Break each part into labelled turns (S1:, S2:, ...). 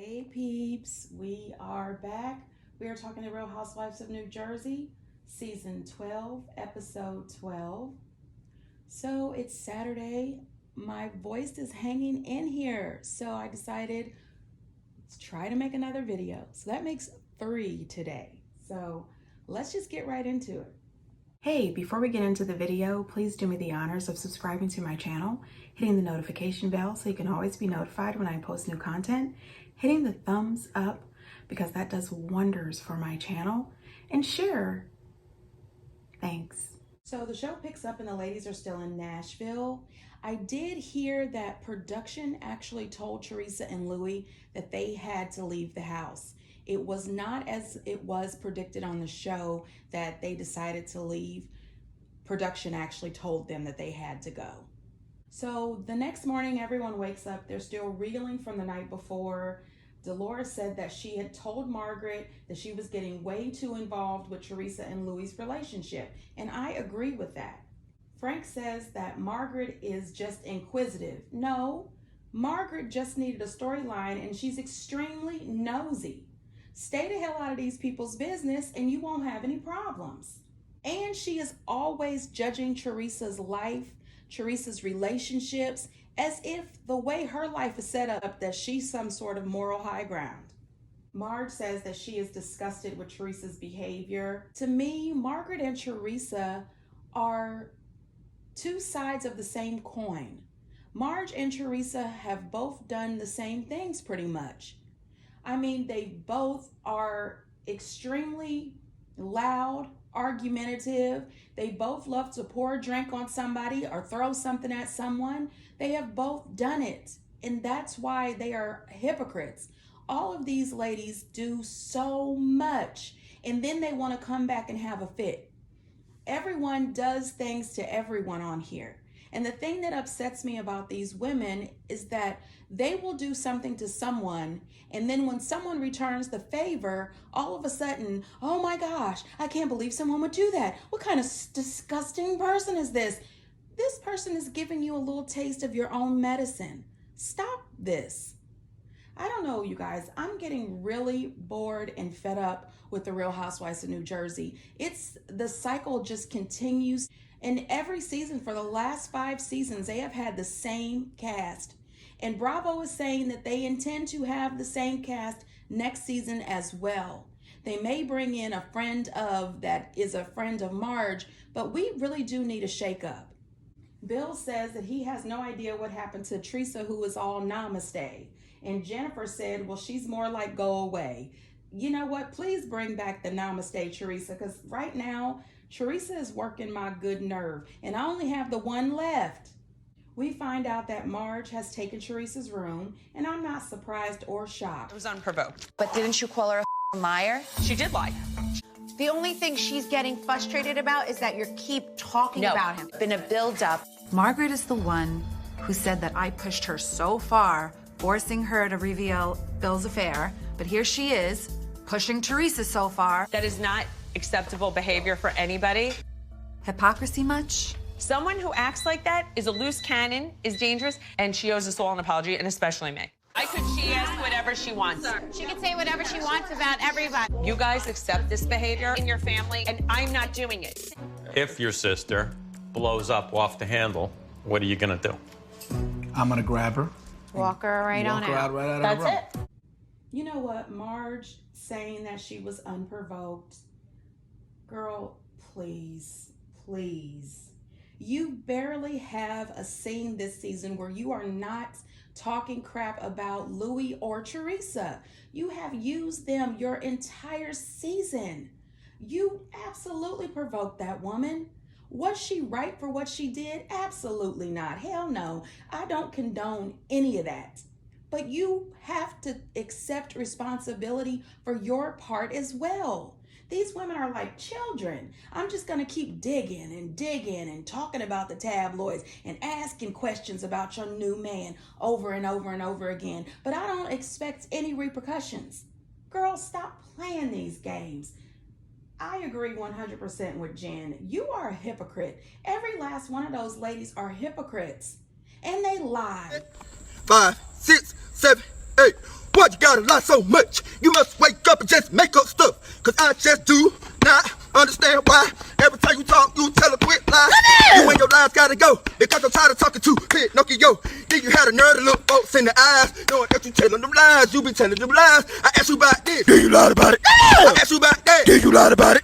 S1: Hey peeps, we are back. We are talking the Real Housewives of New Jersey, season 12, episode 12. So it's Saturday. My voice is hanging in here. So I decided let's try to make another video. So that makes 3 today. So let's just get right into it. Hey, before we get into the video, please do me the honors of subscribing to my channel, hitting the notification bell so you can always be notified when I post new content, hitting the thumbs up because that does wonders for my channel, and share. Thanks. So the show picks up and the ladies are still in Nashville. I did hear that production actually told Teresa and Louis that they had to leave the house. It was not as it was predicted on the show that they decided to leave. Production actually told them that they had to go. So the next morning, everyone wakes up. They're still reeling from the night before. Dolores said that she had told Margaret that she was getting way too involved with Teresa and Louis' relationship. And I agree with that. Frank says that Margaret is just inquisitive. No, Margaret just needed a storyline and she's extremely nosy. Stay the hell out of these people's business and you won't have any problems. And she is always judging Teresa's life, Teresa's relationships, as if the way her life is set up that she's some sort of moral high ground. Marge says that she is disgusted with Teresa's behavior. To me, Margaret and Teresa are two sides of the same coin. Marge and Teresa have both done the same things pretty much. I mean, they both are extremely loud, argumentative. They both love to pour a drink on somebody or throw something at someone. They have both done it, and that's why they are hypocrites. All of these ladies do so much, and then they want to come back and have a fit. Everyone does things to everyone on here. And the thing that upsets me about these women is that they will do something to someone, and then when someone returns the favor, all of a sudden, oh my gosh, I can't believe someone would do that. What kind of disgusting person is this? This person is giving you a little taste of your own medicine. Stop this. I don't know, you guys. I'm getting really bored and fed up with the Real Housewives of New Jersey. The cycle just continues. In every season for the last 5 seasons, they have had the same cast. And Bravo is saying that they intend to have the same cast next season as well. They may bring in a friend of that is a friend of Marge, but we really do need a shakeup. Bill says that he has no idea what happened to Teresa, who is all namaste. And Jennifer said, well, she's more like go away. You know what? Please bring back the namaste, Teresa, because right now, Teresa is working my good nerve, and I only have the one left. We find out that Marge has taken Teresa's room, and I'm not surprised or shocked.
S2: It was unprovoked.
S3: But didn't you call her a liar?
S2: She did lie.
S3: The only thing she's getting frustrated about is that you keep talking about him. Been a build-up.
S4: Margaret is the one who said that I pushed her so far, forcing her to reveal Bill's affair, but here she is, pushing Teresa so far.
S2: That is not acceptable behavior for anybody.
S4: Hypocrisy much?
S2: Someone who acts like that is a loose cannon, is dangerous, and she owes us all an apology, and especially me. She ask whatever she wants.
S5: She can say whatever she wants about everybody.
S2: You guys accept this behavior in your family, and I'm not doing it.
S6: If your sister blows up off the handle, what are you gonna do?
S7: I'm gonna grab her.
S5: Walk her right on out.
S7: Right out
S2: That's
S7: of the room.
S2: it.
S1: You know what? Marge saying that she was unprovoked. Girl, please, please. You barely have a scene this season where you are not talking crap about Louis or Teresa. You have used them your entire season. You absolutely provoked that woman. Was she right for what she did? Absolutely not. Hell no. I don't condone any of that. But you have to accept responsibility for your part as well. These women are like children. I'm just going to keep digging and talking about the tabloids and asking questions about your new man over and over and over again. But I don't expect any repercussions. Girl, stop playing these games. I agree 100% with Jen. You are a hypocrite. Every last one of those ladies are hypocrites. And they lie.
S8: 5, 6, 7, Hey, why you gotta lie so much? You must wake up and just make up stuff. Cause I just do not understand why. Every time you talk, you tell a quick lie. You and your lies gotta go. Because I'm tired of talking to Pinocchio. Then you had a nerve to look folks in the eyes. Knowing that you telling them lies, you be telling them lies. I asked you about this. Then you lied about it. I asked you about that. Then you lied about it.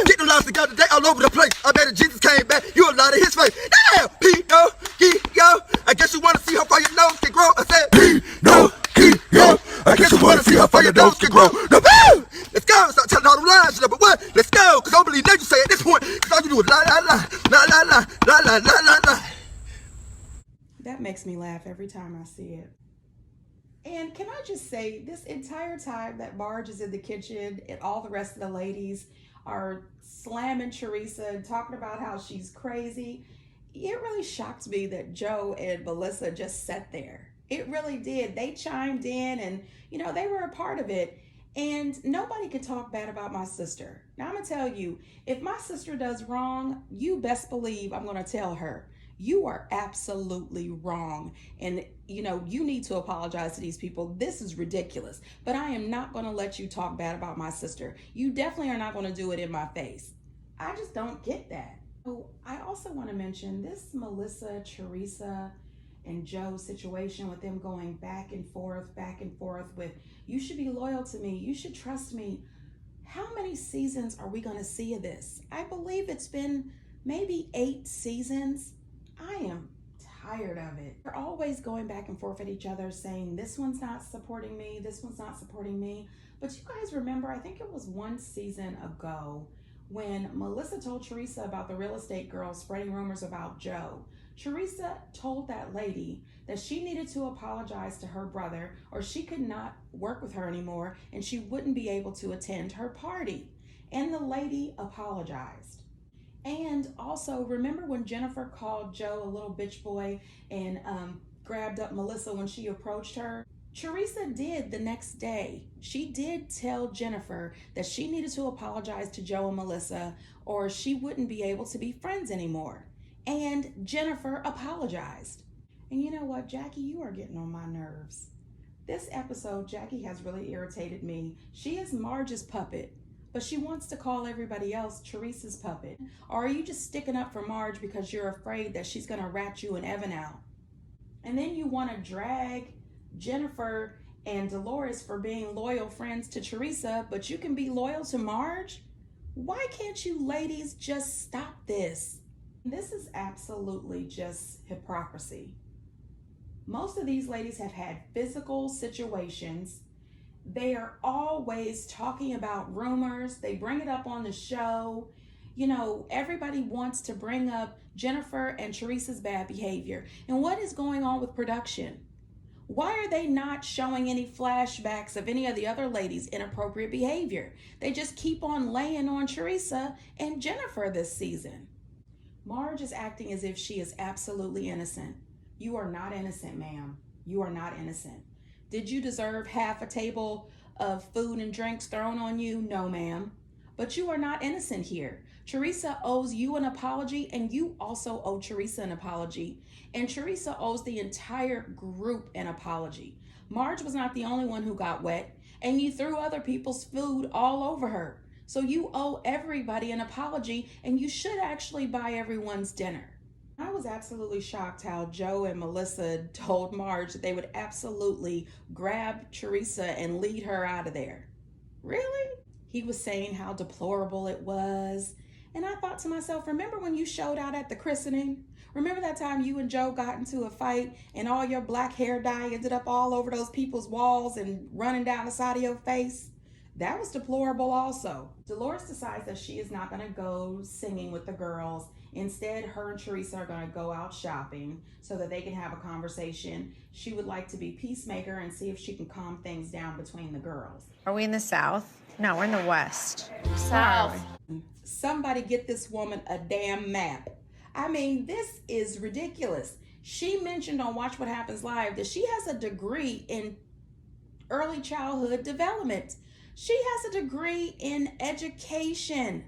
S8: Get them lies together, they all over the place. I bet if Jesus came back, you a lie to his face. Damn, Pinocchio. I guess you wanna see how far your nose can grow. I said, Pinocchio. I guess you wanna see how far your nose can grow. No, let's go. Stop telling all them lies, you number one. Let's go. Cause I don't believe that you say at this point. Cause all you do is lie, lie, lie, lie, lie, lie, lie, lie, lie, lie, lie.
S1: That makes me laugh every time I see it. And can I just say, this entire time that Marge is in the kitchen and all the rest of the ladies are slamming Teresa and talking about how she's crazy, it really shocked me that Joe and Melissa just sat there. It really did. They chimed in and, they were a part of it. And nobody can talk bad about my sister. Now, I'm going to tell you, if my sister does wrong, you best believe I'm going to tell her. You are absolutely wrong. And, you need to apologize to these people. This is ridiculous. But I am not going to let you talk bad about my sister. You definitely are not going to do it in my face. I just don't get that. Oh, I also want to mention this Melissa, Teresa, and Joe situation with them going back and forth with, you should be loyal to me. You should trust me. How many seasons are we going to see of this? I believe it's been maybe 8 seasons. I am tired of it. They're always going back and forth at each other saying, this one's not supporting me, this one's not supporting me. But you guys remember, I think it was 1 season ago when Melissa told Teresa about the real estate girl spreading rumors about Joe. Teresa told that lady that she needed to apologize to her brother or she could not work with her anymore and she wouldn't be able to attend her party. And the lady apologized. And also, remember when Jennifer called Joe a little bitch boy and grabbed up Melissa when she approached her? Teresa did the next day. She did tell Jennifer that she needed to apologize to Joe and Melissa or she wouldn't be able to be friends anymore. And Jennifer apologized. And you know what, Jackie, you are getting on my nerves. This episode, Jackie has really irritated me. She is Marge's puppet, but she wants to call everybody else Teresa's puppet. Or are you just sticking up for Marge because you're afraid that she's going to rat you and Evan out? And then you want to drag Jennifer and Dolores for being loyal friends to Teresa, but you can be loyal to Marge? Why can't you ladies just stop this? This is absolutely just hypocrisy. Most of these ladies have had physical situations. They are always talking about rumors. They bring it up on the show. Everybody wants to bring up Jennifer and Teresa's bad behavior. And what is going on with production? Why are they not showing any flashbacks of any of the other ladies' inappropriate behavior? They just keep on laying on Teresa and Jennifer this season. Marge is acting as if she is absolutely innocent. You are not innocent, ma'am. You are not innocent. Did you deserve half a table of food and drinks thrown on you? No, ma'am. But you are not innocent here. Teresa owes you an apology, and you also owe Teresa an apology. And Teresa owes the entire group an apology. Marge was not the only one who got wet, and you threw other people's food all over her. So you owe everybody an apology, and you should actually buy everyone's dinner. I was absolutely shocked how Joe and Melissa told Marge that they would absolutely grab Teresa and lead her out of there. Really? He was saying how deplorable it was. And I thought to myself, remember when you showed out at the christening? Remember that time you and Joe got into a fight and all your black hair dye ended up all over those people's walls and running down the side of your face? That was deplorable also. Dolores decides that she is not going to go singing with the girls. Instead, her and Teresa are going to go out shopping so that they can have a conversation. She would like to be peacemaker and see if she can calm things down between the girls.
S5: Are we in the South? No, we're in the West.
S3: South.
S1: Somebody get this woman a damn map. I mean, this is ridiculous. She mentioned on Watch What Happens Live that she has a degree in early childhood development. She has a degree in education.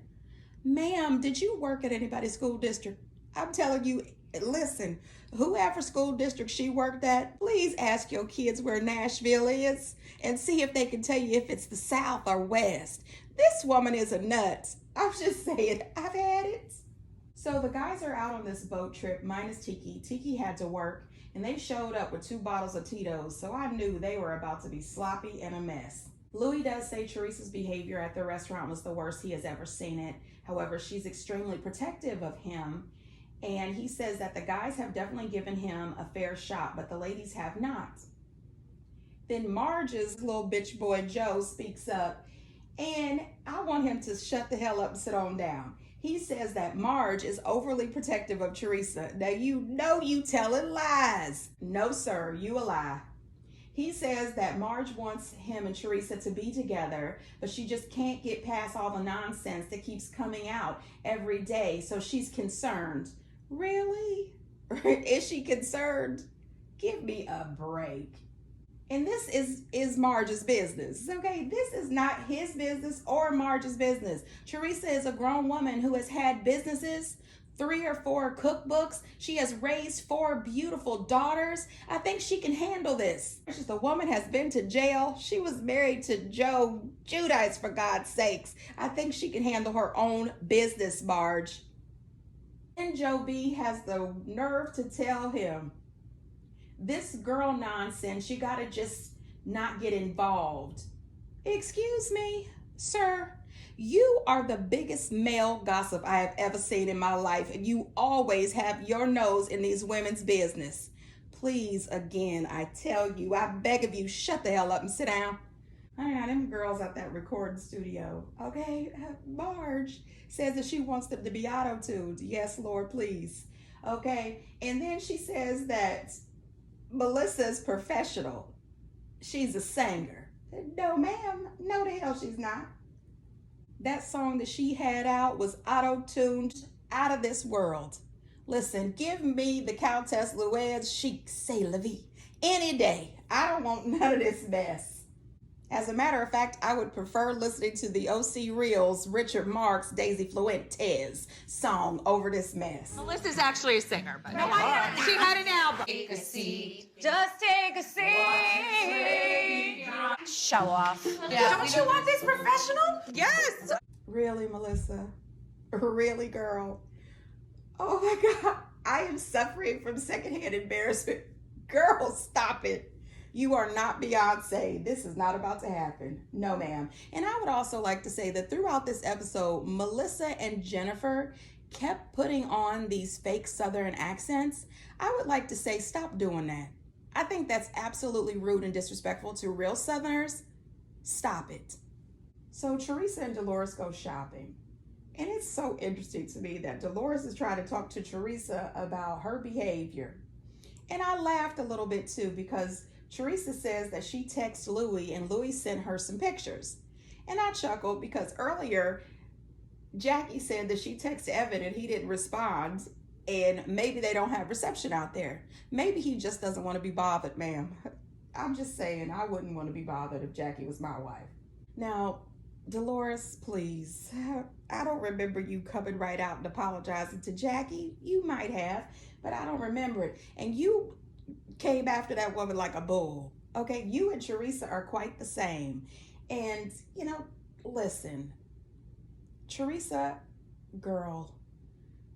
S1: Ma'am, did you work at anybody's school district? I'm telling you, Listen, whoever school district she worked at, please ask your kids where Nashville is and see if they can tell you if it's the South or West. This woman is a nut. I'm just saying, I've had it. So the guys are out on this boat trip, minus Tiki. Tiki had to work, and they showed up with 2 bottles of Tito's, so I knew they were about to be sloppy and a mess. Louis does say Teresa's behavior at the restaurant was the worst he has ever seen it. However, she's extremely protective of him, and he says that the guys have definitely given him a fair shot, but the ladies have not. Then Marge's little bitch boy Joe speaks up, and I want him to shut the hell up and sit on down. He says that Marge is overly protective of Teresa. Now you know you telling lies. No sir, you a lie. He says that Marge wants him and Teresa to be together, but she just can't get past all the nonsense that keeps coming out every day, so she's concerned. Really? Is she concerned? Give me a break. And this is Marge's business, okay? This is not his business or Marge's business. Teresa is a grown woman who has had businesses, 3 or 4 cookbooks. She has raised 4 beautiful daughters. I think she can handle this. The woman has been to jail. She was married to Joe Judice, for God's sakes. I think she can handle her own business, Marge. And Joe B has the nerve to tell him, this girl nonsense, you gotta just not get involved. Excuse me, sir. You are the biggest male gossip I have ever seen in my life, and you always have your nose in these women's business. Please, again, I tell you, I beg of you, shut the hell up and sit down. I got them girls at that recording studio, okay? Marge says that she wants them to be auto-tuned. Yes, Lord, please. Okay, and then she says that Melissa's professional. She's a singer. No, ma'am. No, the hell she's not. That song that she had out was auto-tuned out of this world. Listen, give me the Countess Luann Chic C'est La Vie any day. I don't want none of this mess. As a matter of fact, I would prefer listening to the OC Reels Richard Marx Daisy Fuentes song over this mess.
S2: Melissa's actually a singer, but no, she had an album. Take a seat.
S3: Just take a seat. Show off.
S2: Yeah.
S3: Don't you want this professional?
S2: Yes.
S1: Really, Melissa? Really, girl? Oh my God. I am suffering from secondhand embarrassment. Girl, stop it. You are not Beyonce. This is not about to happen. No, ma'am. And I would also like to say that throughout this episode, Melissa and Jennifer kept putting on these fake Southern accents. I would like to say, stop doing that. I think that's absolutely rude and disrespectful to real Southerners. Stop it. So Teresa and Dolores go shopping. And it's so interesting to me that Dolores is trying to talk to Teresa about her behavior. And I laughed a little bit too, because Teresa says that she texted Louis and Louis sent her some pictures. And I chuckled because earlier Jackie said that she texted Evan and he didn't respond, and maybe they don't have reception out there. Maybe he just doesn't want to be bothered, ma'am. I'm just saying, I wouldn't want to be bothered if Jackie was my wife. Now, Dolores, please. I don't remember you coming right out and apologizing to Jackie. You might have, but I don't remember it. And you came after that woman like a bull. Okay, you and Teresa are quite the same. And, you know, listen, Teresa, girl,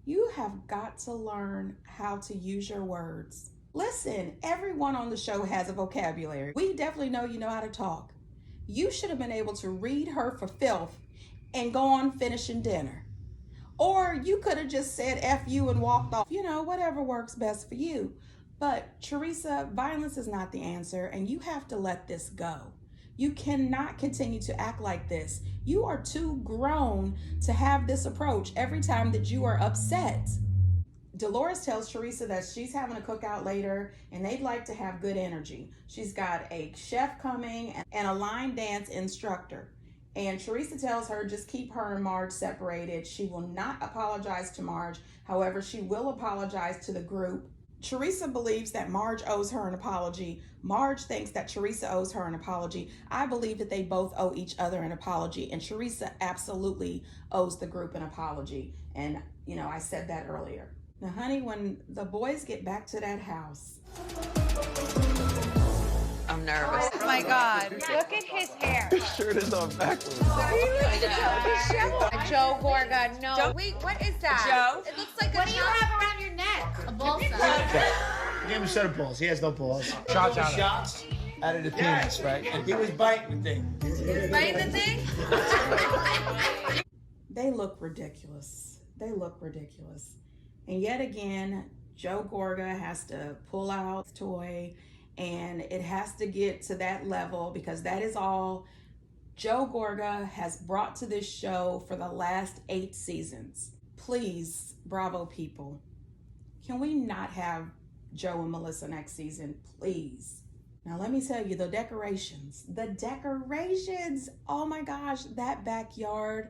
S1: you have got to learn how to use your words. Listen, everyone on the show has a vocabulary. We definitely know you know how to talk. You should have been able to read her for filth and go on finishing dinner. Or you could have just said F you and walked off. You know, whatever works best for you. But Teresa, violence is not the answer, and you have to let this go. You cannot continue to act like this. You are too grown to have this approach every time that you are upset. Dolores tells Teresa that she's having a cookout later and they'd like to have good energy. She's got a chef coming and a line dance instructor. And Teresa tells her just keep her and Marge separated. She will not apologize to Marge. However, she will apologize to the group. Teresa believes that Marge owes her an apology. Marge thinks that Teresa owes her an apology. I believe that they both owe each other an apology, and Teresa absolutely owes the group an apology. And, you know, I said that earlier. Now, honey, when the boys get back to that house,
S2: I'm nervous.
S3: Oh my God. Look at his hair.
S9: His shirt is on backwards.
S3: Joe Gorga, no.
S2: Joe?
S3: Wait, what is that?
S2: Joe?
S3: It looks like what do you have around your neck?
S10: A ball sack. Give him a set of balls. He has no balls. Shots out of the penis, right? And he was biting the thing.
S3: Biting the thing?
S1: they look ridiculous. They look ridiculous. And yet again, Joe Gorga has to pull out his toy, and it has to get to that level because that is all Joe Gorga has brought to this show for the last 8 seasons. Please, Bravo people, can we not have Joe and Melissa next season, please? Now let me tell you, the decorations, oh my gosh, that backyard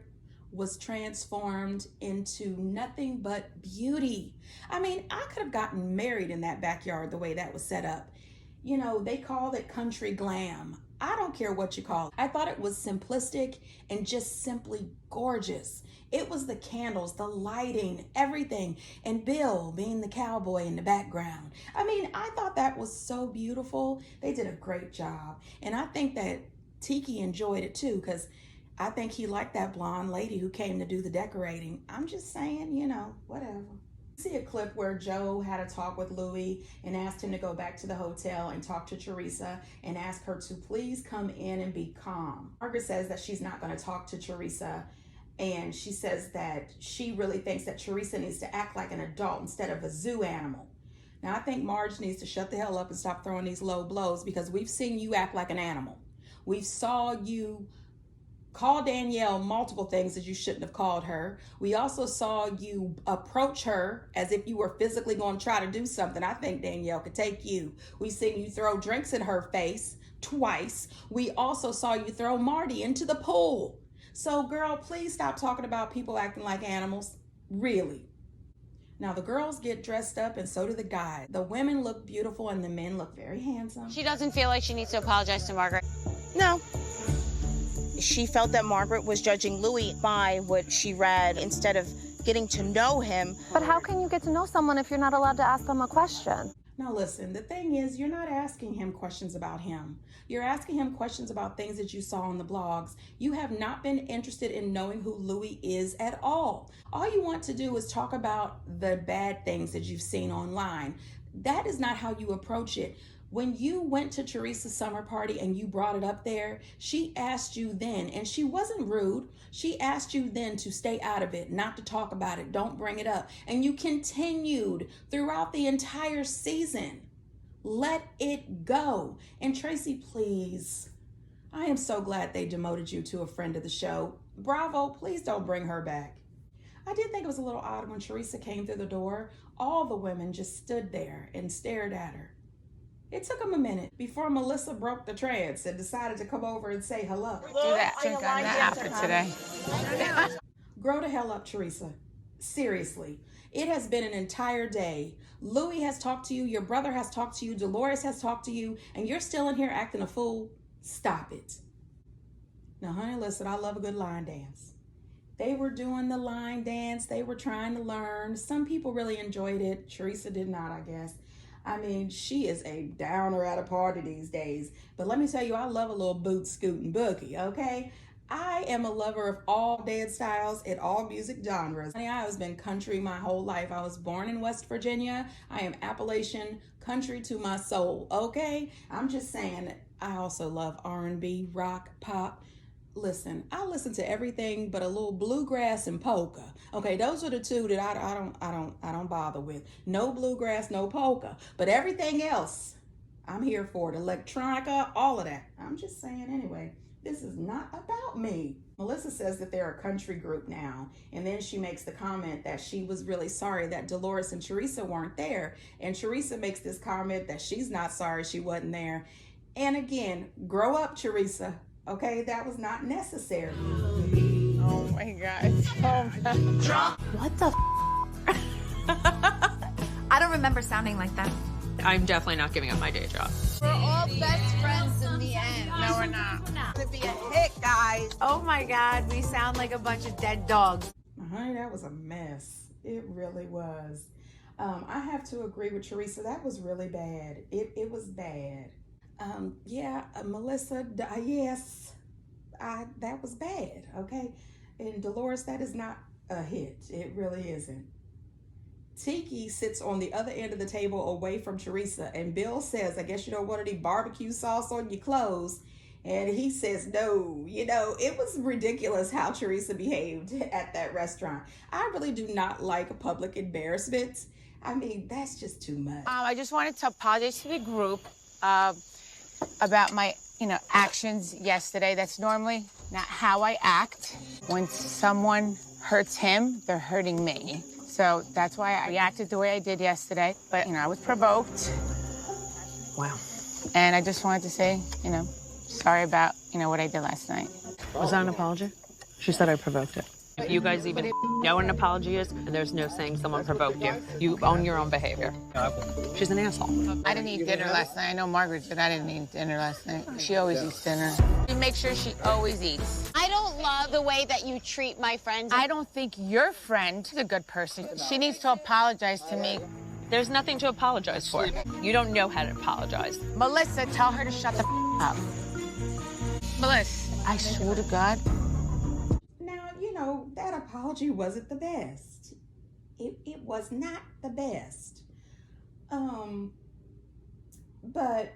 S1: was transformed into nothing but beauty. I mean, I could have gotten married in that backyard the way that was set up. You know, they called it country glam. I don't care what you call it. I thought it was simplistic and just simply gorgeous. It was the candles, the lighting, everything, and Bill being the cowboy in the background. I mean, I thought that was so beautiful. They did a great job. And I think that Tiki enjoyed it too, because I think he liked that blonde lady who came to do the decorating. I'm just saying, you know, whatever. See a clip where Joe had a talk with Louis and asked him to go back to the hotel and talk to Teresa and ask her to please come in and be calm. Margaret says that she's not going to talk to Teresa, and she says that she really thinks that Teresa needs to act like an adult instead of a zoo animal. Now, I think Marge needs to shut the hell up and stop throwing these low blows, because we've seen you act like an animal. We saw you call Danielle multiple things that you shouldn't have called her. We also saw you approach her as if you were physically going to try to do something. I think Danielle could take you. We've seen you throw drinks in her face twice. We also saw you throw Marty into the pool. So girl, please stop talking about people acting like animals. Really. Now the girls get dressed up and so do the guys. The women look beautiful and the men look very handsome.
S3: She doesn't feel like she needs to apologize to Margaret.
S11: No. She felt that Margaret was judging Louis by what she read instead of getting to know him.
S12: But how can you get to know someone if you're not allowed to ask them a question?
S1: Now listen, the thing is, you're not asking him questions about him. You're asking him questions about things that you saw on the blogs. You have not been interested in knowing who Louis is at all. All you want to do is talk about the bad things that you've seen online. That is not how you approach it. When you went to Teresa's summer party and you brought it up there, she asked you then, and she wasn't rude. She asked you then to stay out of it, not to talk about it, don't bring it up. And you continued throughout the entire season. Let it go. And Tracy, please, I am so glad they demoted you to a friend of the show. Bravo, please don't bring her back. I did think it was a little odd when Teresa came through the door. All the women just stood there and stared at her. It took them a minute before Melissa broke the trance and decided to come over and say hello.
S2: Do that. After today.
S1: Grow the hell up, Teresa. Seriously. It has been an entire day. Louis has talked to you, your brother has talked to you, Dolores has talked to you, and you're still in here acting a fool? Stop it. Now, honey, listen, I love a good line dance. They were doing the line dance. They were trying to learn. Some people really enjoyed it. Teresa did not, I guess. I mean, she is a downer at a party these days. But let me tell you, I love a little boot scooting boogie, okay? I am a lover of all dance styles and all music genres. Honey, I have been country my whole life. I was born in West Virginia. I am Appalachian country to my soul, okay? I'm just saying, I also love R&B, rock, pop. Listen, I listen to everything but a little bluegrass and polka. Okay, those are the two that I don't bother with. No bluegrass, no polka. But everything else, I'm here for it. Electronica, all of that. I'm just saying anyway, this is not about me. Melissa says that they're a country group now. And then she makes the comment that she was really sorry that Dolores and Teresa weren't there. And Teresa makes this comment that she's not sorry she wasn't there. And again, grow up, Teresa. Okay, that was not necessary.
S11: Oh my God. Oh my.
S12: What the I don't remember sounding like that.
S2: I'm definitely not giving up my day job.
S3: We're all best friends in the end.
S11: No, we're not. To be a hit, guys.
S3: Oh my God, we sound like a bunch of dead dogs.
S1: Honey, that was a mess. It really was. I have to agree with Teresa. That was really bad. It was bad. Melissa, yes, that was bad, okay? And Dolores, that is not a hit. It really isn't. Tiki sits on the other end of the table away from Teresa, and Bill says, I guess you don't want any barbecue sauce on your clothes. And he says, no, it was ridiculous how Teresa behaved at that restaurant. I really do not like public embarrassment. I mean, that's just too much.
S3: I just wanted to apologize to the group about my, actions yesterday. That's normally not how I act. When someone hurts him, they're hurting me. So that's why I reacted the way I did yesterday. But, I was provoked.
S9: Wow.
S3: And I just wanted to say, sorry about, what I did last night.
S9: Was that an apology? She said I provoked it.
S2: If you guys even know what an apology is, and there's no saying someone provoked you. You own your own behavior. She's an asshole.
S3: I didn't eat dinner last night. I know Margaret did. I didn't eat dinner last night. She always eats dinner. You make sure she always eats.
S12: I don't love the way that you treat my friends.
S3: I don't think your friend is a good person. She needs to apologize to me.
S2: There's nothing to apologize for. You don't know how to apologize.
S3: Melissa, tell her to shut the up. Melissa, I swear to God.
S1: Now, that apology wasn't the best. It was not the best. But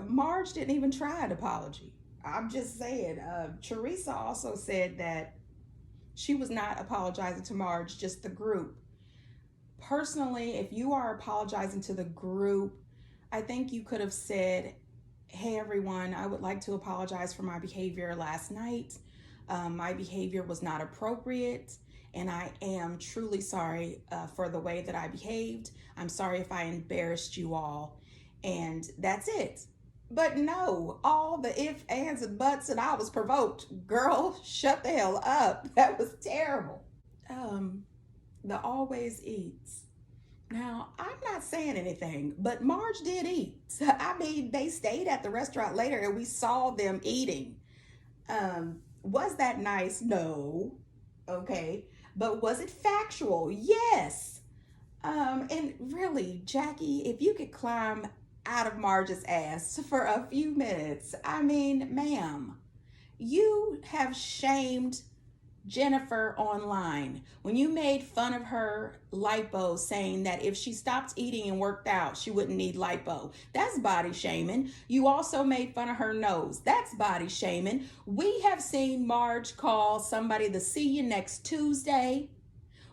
S1: Marge didn't even try an apology. I'm just saying. Teresa also said that she was not apologizing to Marge, just the group. Personally, if you are apologizing to the group, I think you could have said, hey everyone, I would like to apologize for my behavior last night. My behavior was not appropriate, and I am truly sorry for the way that I behaved. I'm sorry if I embarrassed you all, and that's it. But no, all the ifs, ands, and buts, and I was provoked. Girl, shut the hell up. That was terrible. The always eats. Now, I'm not saying anything, but Marge did eat. I mean, they stayed at the restaurant later, and we saw them eating. Was that nice? No. Okay. But was it factual? Yes. And really, Jackie, if you could climb out of Marge's ass for a few minutes, I mean, ma'am, you have shamed Jennifer online when you made fun of her lipo, saying that if she stopped eating and worked out, she wouldn't need lipo. That's body shaming. You also made fun of her nose. That's body shaming. We have seen Marge call somebody the see you next Tuesday.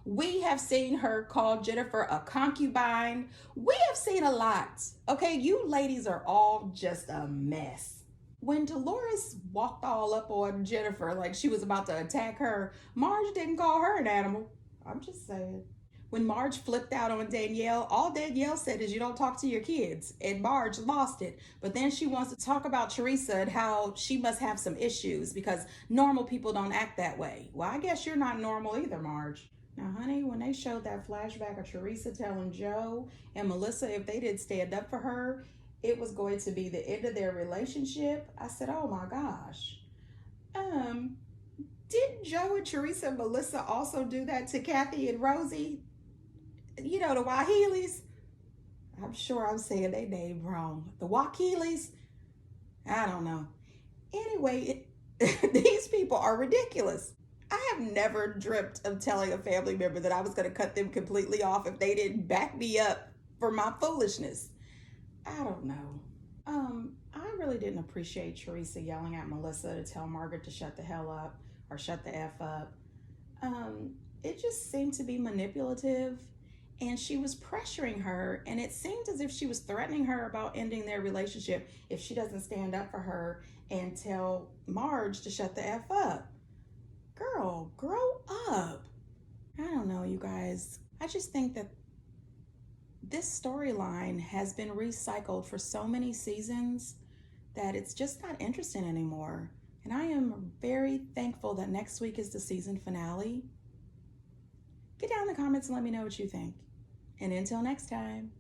S1: We have seen her call Jennifer a concubine. We have seen a lot. Okay, you ladies are all just a mess. When Dolores walked all up on Jennifer like she was about to attack her, Marge didn't call her an animal. I'm just saying. When Marge flipped out on Danielle, all Danielle said is you don't talk to your kids, and Marge lost it. But then she wants to talk about Teresa and how she must have some issues because normal people don't act that way. Well, I guess you're not normal either, Marge. Now, honey, when they showed that flashback of Teresa telling Joe and Melissa if they didn't stand up for her, it was going to be the end of their relationship, I said, oh my gosh. Didn't Joe and Teresa and Melissa also do that to Kathy and Rosie? The Wahilis? I'm sure I'm saying their name wrong. The Wakilis? I don't know. Anyway, these people are ridiculous. I have never dreamt of telling a family member that I was going to cut them completely off if they didn't back me up for my foolishness. I don't know. I really didn't appreciate Teresa yelling at Melissa to tell Margaret to shut the hell up or shut the F up. It just seemed to be manipulative, and she was pressuring her, and it seemed as if she was threatening her about ending their relationship if she doesn't stand up for her and tell Marge to shut the F up. Girl, grow up. I don't know, you guys. I just think that this storyline has been recycled for so many seasons that it's just not interesting anymore. And I am very thankful that next week is the season finale. Get down in the comments and let me know what you think. And until next time.